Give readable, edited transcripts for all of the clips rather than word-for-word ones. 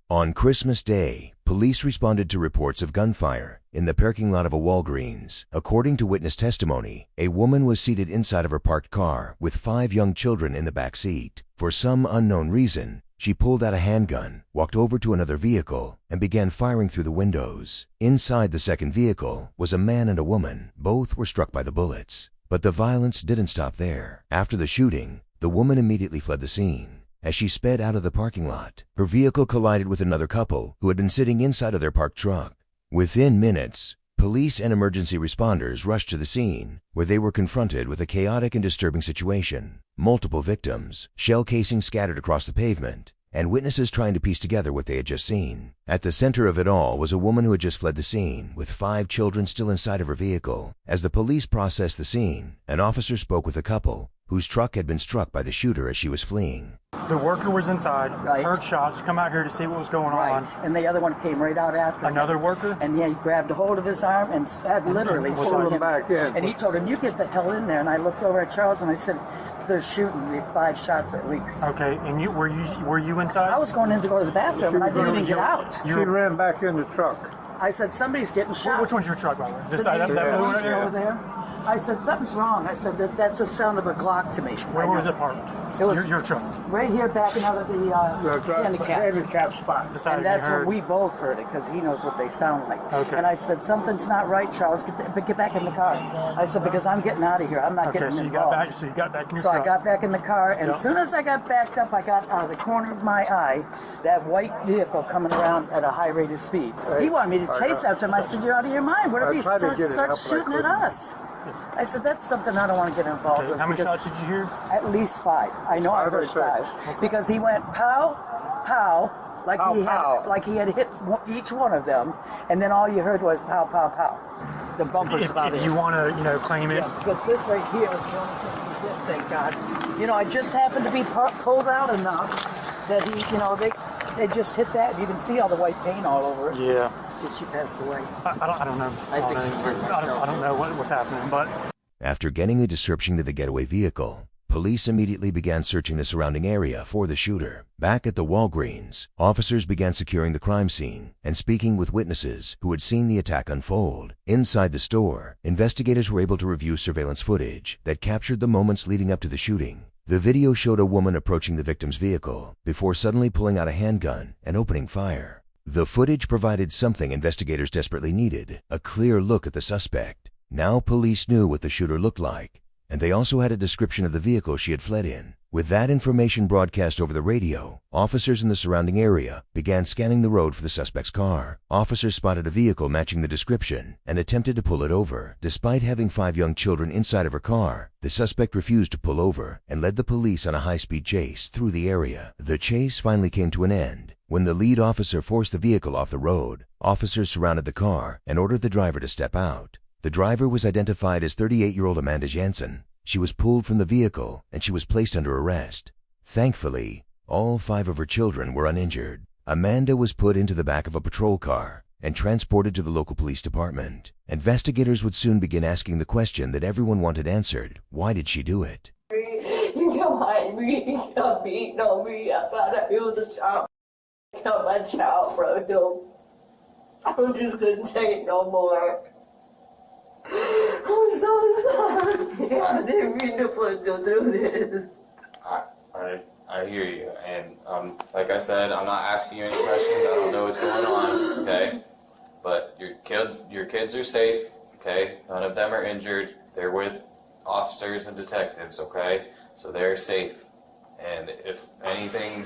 On Christmas Day, police responded to reports of gunfire in the parking lot of a Walgreens. According to witness testimony, a woman was seated inside of her parked car with 5 young children in the back seat. For some unknown reason, she pulled out a handgun, walked over to another vehicle, and began firing through the windows. Inside the second vehicle was a man and a woman. Both were struck by the bullets. But the violence didn't stop there. After the shooting, the woman immediately fled the scene. As she sped out of the parking lot, her vehicle collided with another couple who had been sitting inside of their parked truck. Within minutes, police and emergency responders rushed to the scene, where they were confronted with a chaotic and disturbing situation. Multiple victims, shell casings scattered across the pavement, and witnesses trying to piece together what they had just seen. At the center of it all was a woman who had just fled the scene, with 5 children still inside of her vehicle. As the police processed the scene, an officer spoke with a couple whose truck had been struck by the shooter as she was fleeing. The worker was inside, Right. heard shots, come out here to see what was going Right. on. And the other one came right out after him. Another worker? And he grabbed a hold of his arm and had literally Was pulled it him back in? And he told him, "You get the hell in there." And I looked over at Charles and I said, "They're shooting 5 shots at least." Okay, and you were you inside? I was going in to go to the bathroom and I didn't even get out. She ran back in the truck. I said, "Somebody's getting shot." Which one's your truck, by the way? This The side, that blue blue one one right over there? there. I said, "Something's wrong." I said, "That's a sound of a Glock to me." Where was it parked? It was your truck. right here backing out of the handicap. spot. The side And you that's when heard. we both heard it because he knows what they sound like. Okay. And I said, "Something's not right, Charles. Get back in the car." I said, "Because I'm getting out of here. I'm not Okay, getting so you involved." got back in your So truck. I got back in the car, and Yep. as soon as I got backed up, I got out of the corner of my eye that white vehicle coming around at a high rate of speed. He wanted me to chase after him. I said, "You're out of your mind. What if he tried to get it starts up, but I shooting at couldn't. us?" I said, "That's something I don't want to get involved Okay, with." how many because shots did you hear? At least 5. I know I Five, heard I said. 5 because he went pow, pow, like Pow, pow. he had hit each one of them, and then all you heard was pow, pow, pow. The bumpers about If it. you want to, claim it. Yeah, because this right here is the only thing he did, thank God. I just happened to be pulled out enough that they just hit that. You can see all the white paint all over it. Yeah. Did she pass away? I don't know. I think she hurt herself. I don't know what's happening, but After getting a description of the getaway vehicle, police immediately began searching the surrounding area for the shooter. Back at the Walgreens, officers began securing the crime scene and speaking with witnesses who had seen the attack unfold. Inside the store, investigators were able to review surveillance footage that captured the moments leading up to the shooting. The video showed a woman approaching the victim's vehicle before suddenly pulling out a handgun and opening fire. The footage provided something investigators desperately needed: a clear look at the suspect. Now police knew what the shooter looked like, and they also had a description of the vehicle she had fled in. With that information broadcast over the radio, officers in the surrounding area began scanning the road for the suspect's car. Officers spotted a vehicle matching the description and attempted to pull it over. Despite having 5 young children inside of her car, the suspect refused to pull over and led the police on a high-speed chase through the area. The chase finally came to an end when the lead officer forced the vehicle off the road. Officers surrounded the car and ordered the driver to step out. The driver was identified as 38-year-old Amanda Jansen. She was pulled from the vehicle and she was placed under arrest. Thankfully, all 5 of her children were uninjured. Amanda was put into the back of a patrol car and transported to the local police department. Investigators would soon begin asking the question that everyone wanted answered: why did she do it? You come behind me, you come beating on me. I found out it was a child. I got my child from him. I just couldn't take it no more. I'm so sorry. I didn't mean to put you through this. I hear you, and like I said, I'm not asking you any questions. I don't know what's going on, okay? But your kids are safe, okay? None of them are injured. They're with officers and detectives, okay? So they're safe. And if anything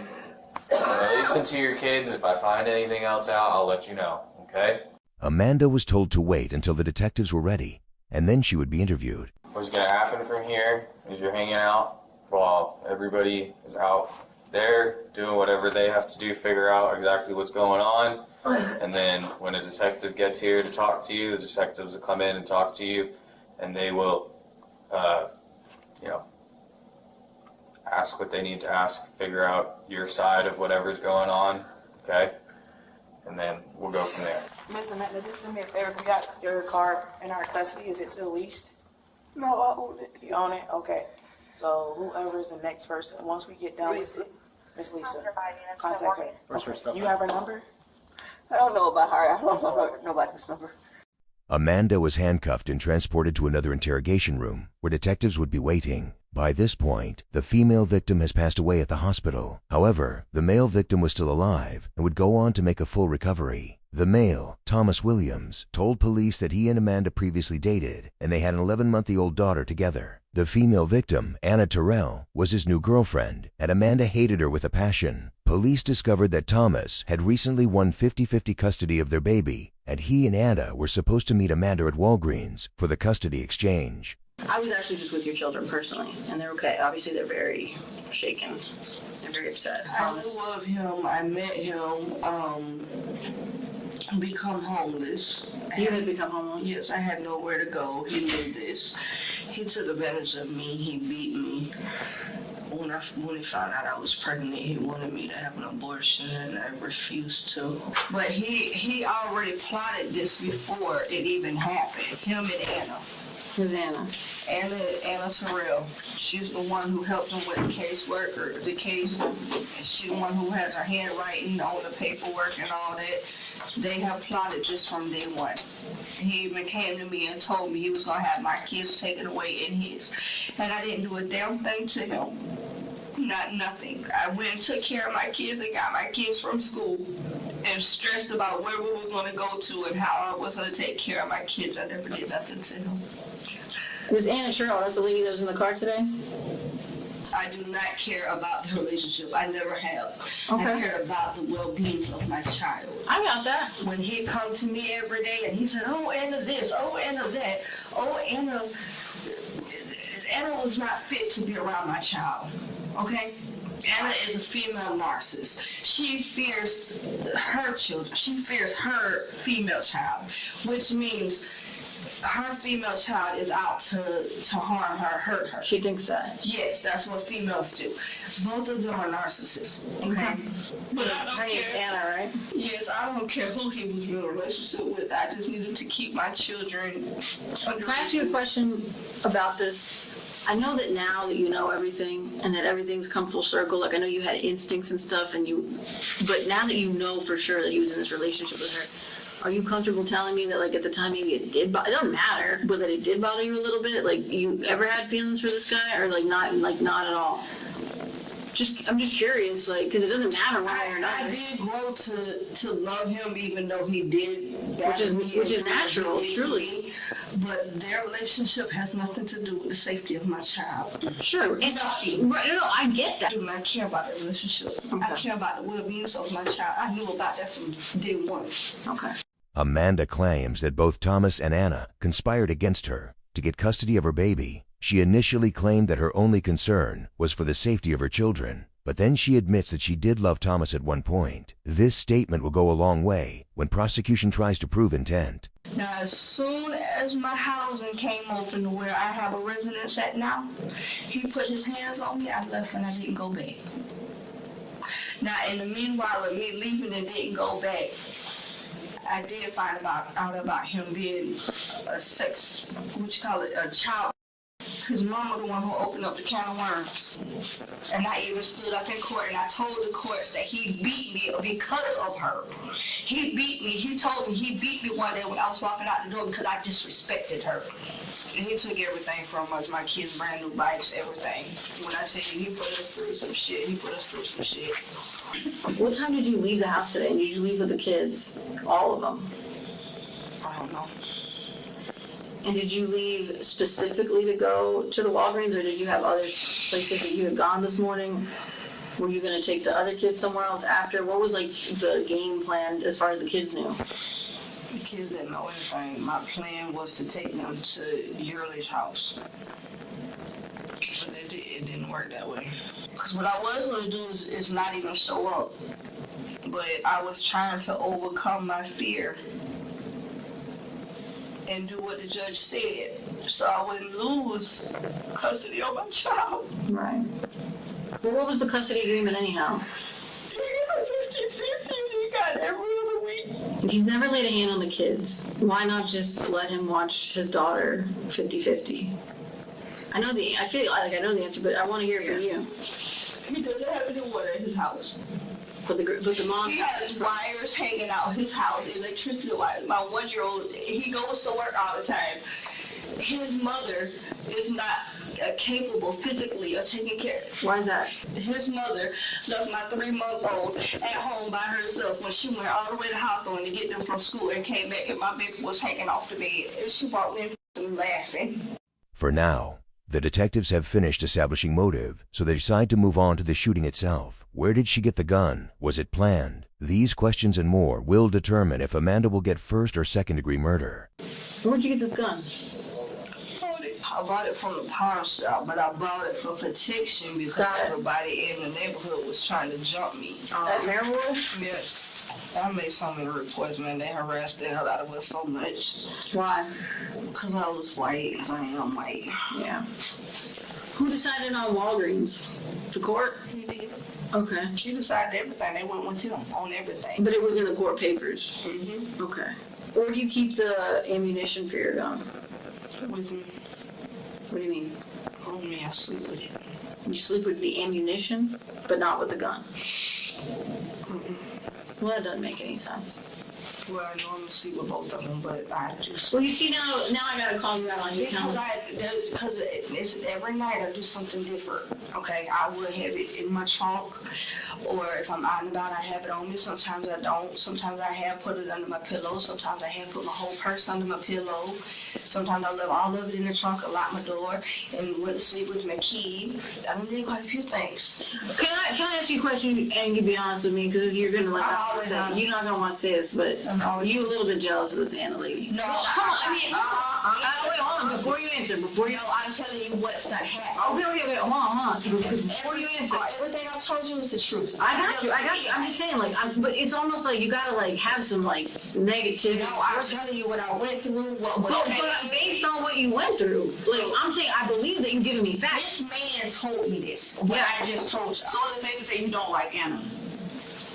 relates to your kids, if I find anything else out, I'll let you know, okay? Amanda was told to wait until the detectives were ready, and then she would be interviewed. What's going to happen from here is you're hanging out while everybody is out there doing whatever they have to do, figure out exactly what's going on. And then when a detective gets here to talk to you, the detectives will come in and talk to you, and they will, ask what they need to ask, figure out your side of whatever's going on, okay? And then we'll go from there. Miss Amanda, just do me a favor. We got your car in our custody. Is it still leased? No, I own it. You own it? Okay. So whoever's the next person, once we get done with it, Miss Lisa. Contact her. Where's her stuff? You have her number? I don't know about her. I don't know nobody's number. Amanda was handcuffed and transported to another interrogation room where detectives would be waiting. By this point, the female victim has passed away at the hospital. However, the male victim was still alive and would go on to make a full recovery. The male, Thomas Williams, told police that he and Amanda previously dated and they had an 11-month-old daughter together. The female victim, Anna Terrell, was his new girlfriend, and Amanda hated her with a passion. Police discovered that Thomas had recently won 50-50 custody of their baby, and he and Anna were supposed to meet Amanda at Walgreens for the custody exchange. I was actually just with your children personally, and they're okay. Obviously, they're very shaken. They're very upset. I knew of him. I met him. Become homeless. You had become homeless? Yes, I had nowhere to go. He knew this. He took advantage of me. He beat me. When he found out I was pregnant, he wanted me to have an abortion, and I refused to. But he already plotted this before it even happened. Him and Anna. Who's Anna? Anna Terrell. She's the one who helped him with the casework or the case. She's the one who has her handwriting on the paperwork and all that. They have plotted this from day one. He even came to me and told me he was going to have my kids taken away in his. And I didn't do a damn thing to him. Nothing. I went and took care of my kids and got my kids from school and stressed about where we were going to go to and how I was going to take care of my kids. I never did nothing to him. Miss Anna Terrell, that's the lady that was in the car today? I do not care about the relationship. I never have. Okay. I care about the well-being of my child. I got that. When he come to me every day and he said, oh, Anna this, oh, Anna that, oh, Anna was not fit to be around my child, okay? Anna is a female narcissist. She fears her children. She fears her female child, which means her female child is out to harm her, hurt her. She thinks that. Yes, that's what females do. Both of them are narcissists, okay? But I don't Her name's care. Anna, right? Yes, I don't care who he was in a relationship with. I just needed to keep my children under. Can I ask you a question about this? I know that now that you know everything and that everything's come full circle, like I know you had instincts and stuff but now that you know for sure that he was in this relationship with her, are you comfortable telling me that like at the time maybe it did it doesn't matter, but that it did bother you a little bit? Like you ever had feelings for this guy or like not at all? I'm just curious, like, because it doesn't matter one way or another. I did grow to love him, even though he did. Which is natural, truly. But their relationship has nothing to do with the safety of my child. Sure. Nothing. Right, no, I get that. I do not care about the relationship. Okay. I care about the well-being of my child. I knew about that from day one. Okay. Amanda claims that both Thomas and Anna conspired against her to get custody of her baby. She initially claimed that her only concern was for the safety of her children, but then she admits that she did love Thomas at one point. This statement will go a long way when prosecution tries to prove intent. Now, as soon as my housing came open to where I have a residence at now, he put his hands on me, I left and I didn't go back. Now, in the meanwhile of me leaving and didn't go back, I did find out about him being a child. His mama the one who opened up the can of worms. And I even stood up in court and I told the courts that he beat me because of her. He beat me. He told me he beat me one day when I was walking out the door because I disrespected her. And he took everything from us, my kids' brand new bikes, everything. When I tell you he put us through some shit, What time did you leave the house today? Did you leave with the kids? All of them? I don't know. And did you leave specifically to go to the Walgreens, or did you have other places that you had gone this morning? Were you going to take the other kids somewhere else after? What was like the game plan as far as the kids knew? The kids didn't know anything. My plan was to take them to Yurley's house. But it didn't work that way. Because what I was going to do is not even show up. But I was trying to overcome my fear and do what the judge said, so I wouldn't lose custody of my child. Right. Well, what was the custody agreement anyhow? He got every other week. He's never laid a hand on the kids. Why not just let him watch his daughter 50-50? I feel like I know the answer, but I want to hear it from you. He doesn't have any water in his house. But the mom's He has wires hanging out his house, electricity wires. My 1-year-old, he goes to work all the time. His mother is not capable physically of taking care. Why is that? His mother left my 3-month-old at home by herself when she went all the way to Hawthorne to get them from school and came back and my baby was hanging off the bed. And she brought me laughing. For now, the detectives have finished establishing motive, so they decide to move on to the shooting itself. Where did she get the gun? Was it planned? These questions and more will determine if Amanda will get first or second-degree murder. Where'd you get this gun? I bought it from the pawn shop, but I bought it for protection because everybody in the neighborhood was trying to jump me. At Marywood? Yes. I made so many reports, man. They harassed the hell out of us so much. Why? Because I was white. Because I am white. Yeah. Who decided on Walgreens? The court? He did. Okay. She decided everything. They went with him on everything. But it was in the court papers? Mm-hmm. Okay. Where do you keep the ammunition for your gun? With me. What do you mean? Oh, me, I sleep with it. You sleep with the ammunition, but not with the gun? Mm-mm. Well, that doesn't make any sense. Well, I normally sleep with both of them, but I do sleep. Well, you see, now I gotta call you out on your Because telling. because it's every night I do something different. Okay, I will have it in my trunk, or if I'm out and about, I have it on me. Sometimes I don't. Sometimes I have put it under my pillow. Sometimes I have put my whole purse under my pillow. Sometimes I left all of it in the trunk, I lock my door, and went to sleep with my key. I done did quite a few things. Can I ask you a question and you be honest with me? Because you're gonna like, I'm always honest. you're not gonna want to say this, but you a little bit jealous of this Anna lady. No, Come on, wait, hold on, before you answer, I'm telling you what's not happening. Okay, hold on. Before you answer. Everything I told you is the truth. I got you. I'm just saying, like, but it's almost like you gotta, like, have some, like, negativity. No, I was telling you what I went through, what was But based on what you went through, like, I'm saying, I believe that you're giving me facts. This man told me this. What I just told you. So it's safe to say you don't like Anna.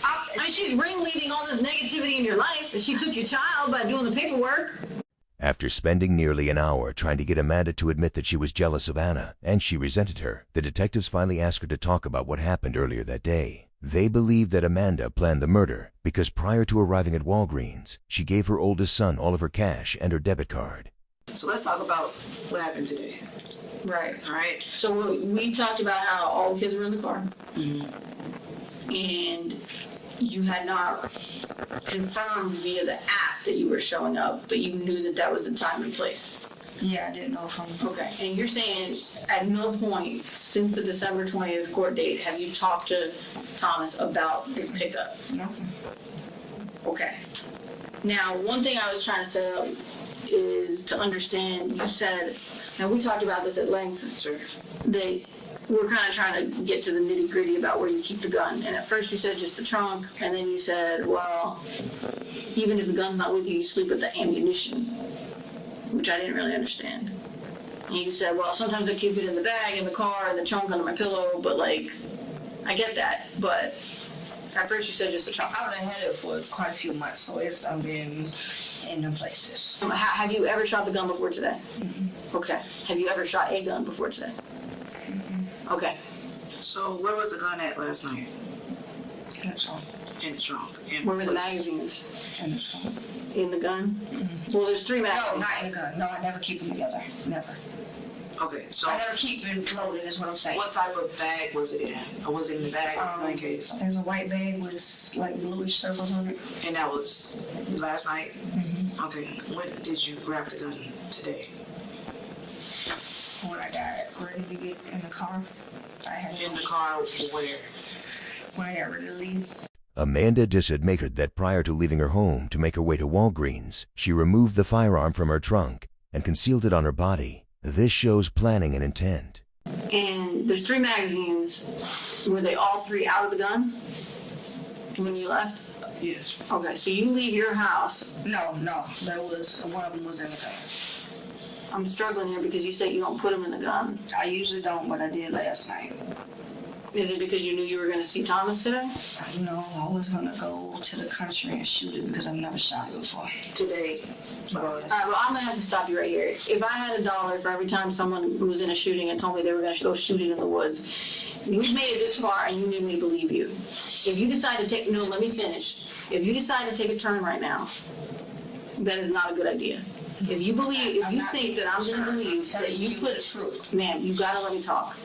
I mean, she's ringleading all this negativity in your life, and she took your child by doing the paperwork. After spending nearly an hour trying to get Amanda to admit that she was jealous of Anna and she resented her, the detectives finally asked her to talk about what happened earlier that day. They believe that Amanda planned the murder because prior to arriving at Walgreens, she gave her oldest son all of her cash and her debit card. So let's talk about what happened today. Right. All right. So we talked about how all the kids were in the car, Mm-hmm. and you had not confirmed via the app that you were showing up, but you knew that was the time and place. Yeah, I didn't know from. Okay, and you're saying at no point since the December 20th court date have you talked to Thomas about his pickup? Nothing. Okay. Now, one thing I was trying to set up is to understand, you said, and we talked about this at length, Sure. that we're kind of trying to get to the nitty gritty about where you keep the gun. And at first you said just the trunk, and then you said, well, even if the gun's not with you, you sleep with the ammunition, which I didn't really understand. And you said, well, sometimes I keep it in the bag, in the car, in the trunk, under my pillow, but like, I get that, but at first you said just the trunk. I would have had it for quite a few months, so it's been in the places. Have you ever shot the gun before today? Mm-hmm. Okay. Have you ever shot a gun before today? Mm-hmm. Okay. So where was the gun at last night? In the trunk. In the trunk. Where were the magazines? In the trunk. In the gun? Mm-hmm. Well, there's 3 No, magazines. not in the gun. No, I never keep them together. Never. Okay, so I never keep them loaded, is what I'm saying. what type of bag was it in? Or was it in the bag in case? There's a white bag with like bluish circles on it. And that was last night? Mm-hmm. Okay, when did you grab the gun today? When I got ready to get in the car, I had In the car where? when I got ready to leave. Amanda disadmitted that prior to leaving her home to make her way to Walgreens, she removed the firearm from her trunk and concealed it on her body. This shows planning and intent. And there's 3 magazines. Were they all 3 out of the gun when you left? Yes. Okay, so you leave your house. No, there was one of them was in the gun. I'm struggling here because you said you don't put them in the gun. I usually don't, but I did last night. Is it because you knew you were going to see Thomas today? No, I was gonna go to the country and shoot it because I've never shot it before. Today was. All right, well, I'm going to have to stop you right here. If I had $1 for every time someone was in a shooting and told me they were going to go shoot it in the woods, You've made it this far and you need me to believe you. If you decide to take, no, let me finish. If you decide to take a turn right now, that is not a good idea. If you think that I'm going to believe that you put, ma'am, you got to let me talk.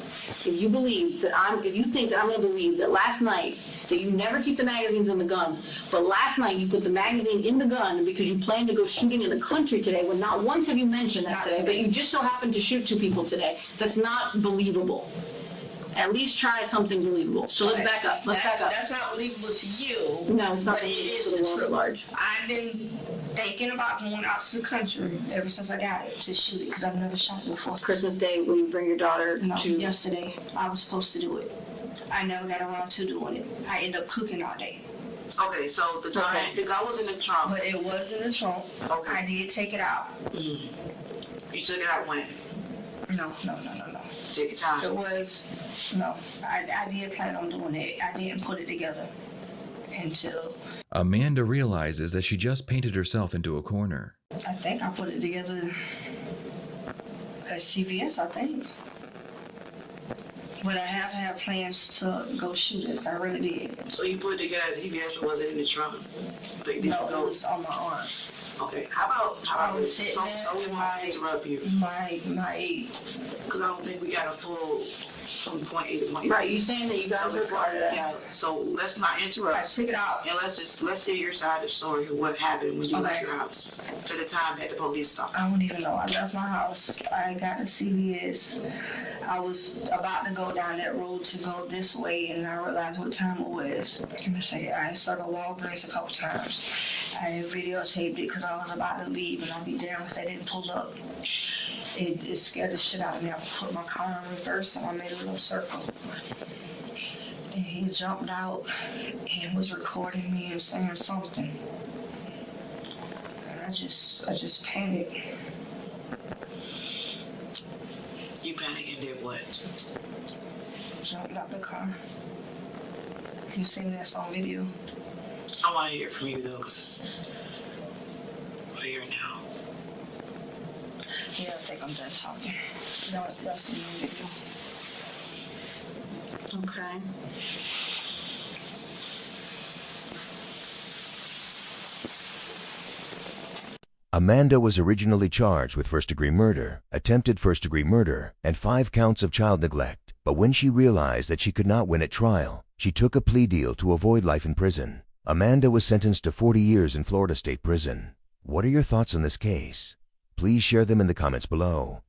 If you think that I'm going to believe that last night, that you never keep the magazines in the gun, but last night you put the magazine in the gun because you plan to go shooting in the country today, when not once have you mentioned that today, but you just so happened to shoot 2 people today, that's not believable. At least try something believable. So let's back up. That's not believable to you. No, it's not but it believable is to the the world at truth. large. I've been thinking about going out to the country ever since I got it to shoot it because I've never shot it before. Christmas Day, when you bring your daughter No, to... yesterday I was supposed to do it. I never got around to doing it. I ended up cooking all day. Okay, so the gun was in the trunk. But it was in the trunk. Okay. I did take it out. You took it out when? No. Take your time. It was, no. I did plan on doing it. I didn't put it together until Amanda realizes that she just painted herself into a corner. I think I put it together at CVS, I think. But I have had plans to go shoot it. I really did. So you put it together, CVS wasn't in the trunk? No, it was on my arm. Okay, how about was sitting so there we with won't interrupt you, My because I don't think we got a full from point A to point B. Right, you saying that you guys are part of that? Yeah, so let's not I interrupt. took it out. And let's hear your side of the story of what happened when you left Okay. your house to the time that the police stopped. I don't even know. I left my house. I got to CVS. I was about to go down that road to go this way, and I realized what time it was. Let me say, I circled Walgreens a couple times. I had videotaped it because I was about to leave, and I'll be damned if they didn't pull up. It scared the shit out of me. I put my car in reverse, and I made a little circle. And he jumped out and was recording me and saying something. And I just panicked. You panicked and did what? Jumped out the car. You seen this on video? I want to hear from you though, because we're here now. Yeah, I think I'm done talking. Y'all seen the video. Okay. Amanda was originally charged with first-degree murder, attempted first-degree murder, and 5 counts of child neglect. But when she realized that she could not win at trial, she took a plea deal to avoid life in prison. Amanda was sentenced to 40 years in Florida State Prison. What are your thoughts on this case? Please share them in the comments below.